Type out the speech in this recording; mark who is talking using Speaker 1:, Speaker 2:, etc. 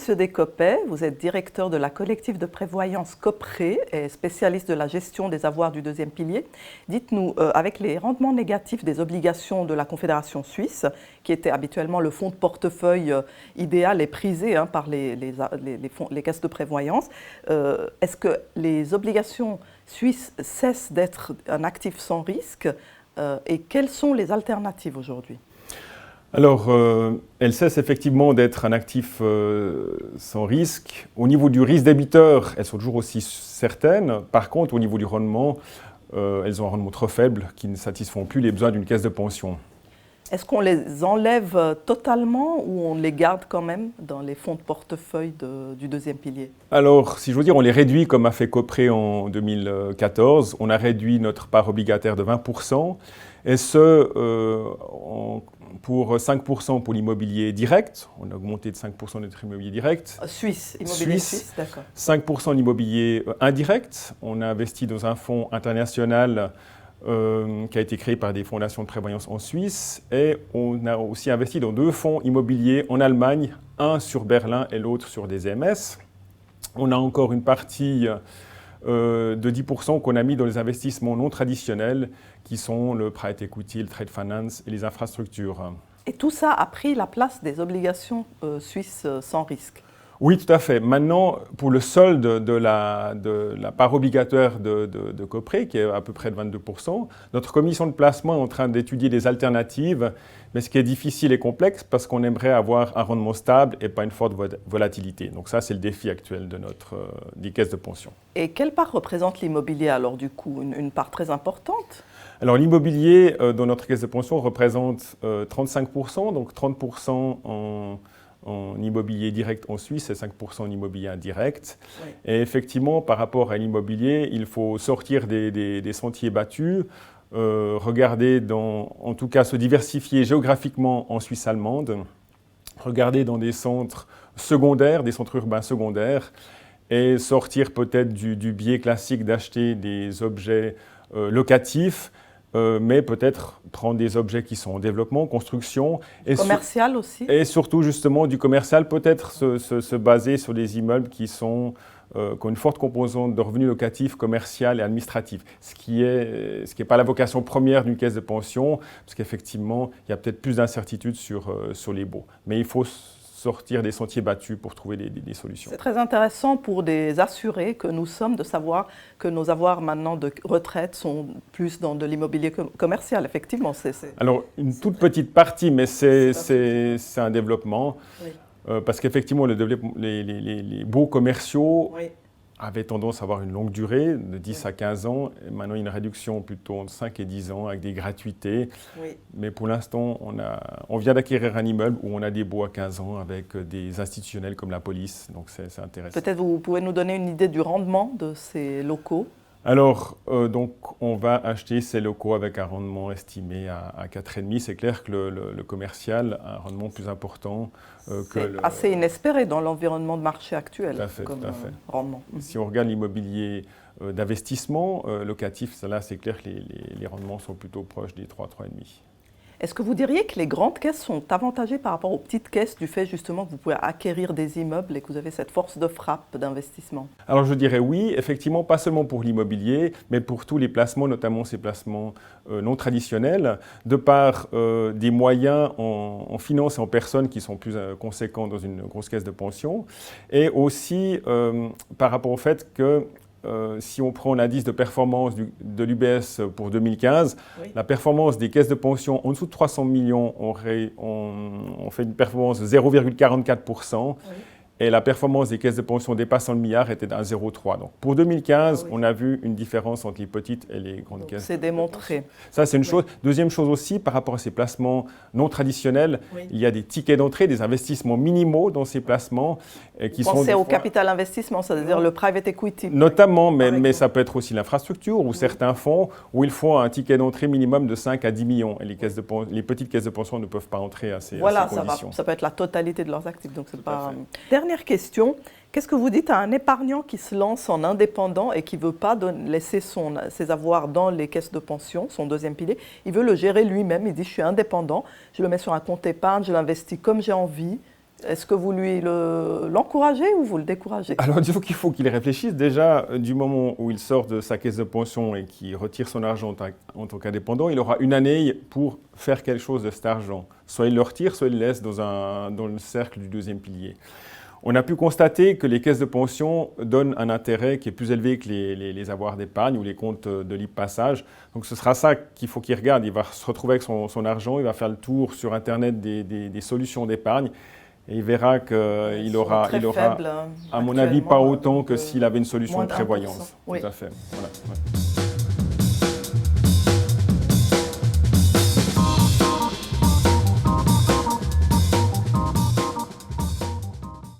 Speaker 1: Monsieur Descoppet, vous êtes directeur de la collective de prévoyance Copré et spécialiste de la gestion des avoirs du deuxième pilier. Dites-nous, avec les rendements négatifs des obligations de la Confédération suisse, qui était habituellement le fonds de portefeuille idéal et prisé par les caisses de prévoyance, est-ce que les obligations suisses cessent d'être un actif sans risque et quelles sont les alternatives aujourd'hui ?
Speaker 2: Alors, elles cessent effectivement d'être un actif sans risque. Au niveau du risque débiteur, elles sont toujours aussi certaines. Par contre, au niveau du rendement, elles ont un rendement trop faible qui ne satisfont plus les besoins d'une caisse de pension.
Speaker 1: Est-ce qu'on les enlève totalement ou on les garde quand même dans les fonds de portefeuille du deuxième pilier ?
Speaker 2: Alors, si je veux dire, on les réduit comme a fait Copré en 2014. On a réduit notre part obligataire de 20%, et ce, pour 5% pour l'immobilier direct. On a augmenté de 5% notre immobilier direct.
Speaker 1: Suisse, immobilier suisse, d'accord.
Speaker 2: 5% l'immobilier indirect. On a investi dans un fonds international qui a été créé par des fondations de prévoyance en Suisse. Et on a aussi investi dans 2 fonds immobiliers en Allemagne, un sur Berlin et l'autre sur des EMS. On a encore une partie de 10% qu'on a mis dans les investissements non traditionnels, qui sont le private equity, le trade finance et les infrastructures.
Speaker 1: Et tout ça a pris la place des obligations suisses sans risque ?
Speaker 2: Oui, tout à fait. Maintenant, pour le solde de la part obligatoire de Copré, qui est à peu près de 22%, notre commission de placement est en train d'étudier des alternatives, mais ce qui est difficile et complexe parce qu'on aimerait avoir un rendement stable et pas une forte volatilité. Donc ça, c'est le défi actuel des caisses de pension.
Speaker 1: Et quelle part représente l'immobilier alors du coup ? Une part très importante ?
Speaker 2: Alors l'immobilier dans notre caisse de pension représente 35%, donc 30% en immobilier direct en Suisse et 5% en immobilier indirect. Oui. Et effectivement, par rapport à l'immobilier, il faut sortir des sentiers battus, regarder en tout cas se diversifier géographiquement en Suisse allemande, regarder dans des centres secondaires, des centres urbains secondaires, et sortir peut-être du biais classique d'acheter des objets locatifs, mais peut-être prendre des objets qui sont en développement, en construction. Et
Speaker 1: commercial aussi.
Speaker 2: Et surtout, justement, du commercial, peut-être se baser sur des immeubles qui ont une forte composante de revenus locatifs, commercial et administratif. Ce qui est pas la vocation première d'une caisse de pension, parce qu'effectivement, il y a peut-être plus d'incertitudes sur les baux. Mais il faut sortir des sentiers battus pour trouver des solutions.
Speaker 1: C'est très intéressant pour des assurés que nous sommes de savoir que nos avoirs maintenant de retraite sont plus dans de l'immobilier commercial, effectivement.
Speaker 2: Alors, une toute petite partie, mais c'est un développement. Oui. Parce qu'effectivement, les baux commerciaux avaient tendance à avoir une longue durée, de 10 à 15 ans. Et maintenant, il y a une réduction plutôt entre 5 et 10 ans avec des gratuités. Oui. Mais pour l'instant, on vient d'acquérir un immeuble où on a des baux à 15 ans avec des institutionnels comme la police. Donc, c'est intéressant.
Speaker 1: Peut-être vous pouvez nous donner une idée du rendement de ces locaux ?
Speaker 2: Alors, donc, on va acheter ces locaux avec un rendement estimé à 4,5. C'est clair que le commercial a un rendement plus important que
Speaker 1: c'est assez inespéré dans l'environnement de marché actuel.
Speaker 2: Tout à fait,
Speaker 1: comme
Speaker 2: tout à fait.
Speaker 1: Rendement.
Speaker 2: Si on regarde l'immobilier d'investissement locatif, là, c'est clair que les rendements sont plutôt proches des 3,5.
Speaker 1: Est-ce que vous diriez que les grandes caisses sont avantagées par rapport aux petites caisses du fait justement que vous pouvez acquérir des immeubles et que vous avez cette force de frappe d'investissement ?
Speaker 2: Alors je dirais oui, effectivement, pas seulement pour l'immobilier, mais pour tous les placements, notamment ces placements non traditionnels, de par des moyens en finance et en personnes qui sont plus conséquents dans une grosse caisse de pension, et aussi par rapport au fait que si on prend l'indice de performance de l'UBS pour 2015, oui. La performance des caisses de pension en dessous de 300 millions ont fait une performance de 0,44%. Oui. Et la performance des caisses de pension dépassant le milliard était d'un 0,3. Donc pour 2015, on a vu une différence entre les petites et les grandes caisses.
Speaker 1: C'est démontré.
Speaker 2: Ça, c'est une chose. Deuxième chose aussi, par rapport à ces placements non traditionnels, il y a des tickets d'entrée, des investissements minimaux dans ces placements.
Speaker 1: Pensez au capital investissement, c'est-à-dire le private equity.
Speaker 2: Notamment, mais ça peut être aussi l'infrastructure ou certains fonds où il faut un ticket d'entrée minimum de 5 à 10 millions. Et les petites caisses de pension ne peuvent pas entrer à ces conditions.
Speaker 1: Ça peut être la totalité de leurs actifs. Donc c'est pas... Dernière question, qu'est-ce que vous dites à un épargnant qui se lance en indépendant et qui ne veut pas laisser ses avoirs dans les caisses de pension, son deuxième pilier, il veut le gérer lui-même, il dit je suis indépendant, je le mets sur un compte épargne, je l'investis comme j'ai envie, Est-ce que vous l'encouragez ou vous le découragez?
Speaker 2: Alors disons qu'il faut qu'il réfléchisse déjà du moment où il sort de sa caisse de pension et qu'il retire son argent en tant qu'indépendant, il aura une année pour faire quelque chose de cet argent. Soit il le retire, soit il le laisse dans le cercle du deuxième pilier. On a pu constater que les caisses de pension donnent un intérêt qui est plus élevé que les avoirs d'épargne ou les comptes de libre passage. Donc ce sera ça qu'il faut qu'il regarde. Il va se retrouver avec son argent, il va faire le tour sur Internet des solutions d'épargne et il verra qu'il aura,
Speaker 1: faibles,
Speaker 2: à mon avis, pas autant que s'il avait une solution de prévoyance.
Speaker 1: Oui.
Speaker 2: Tout à fait. Voilà. Ouais.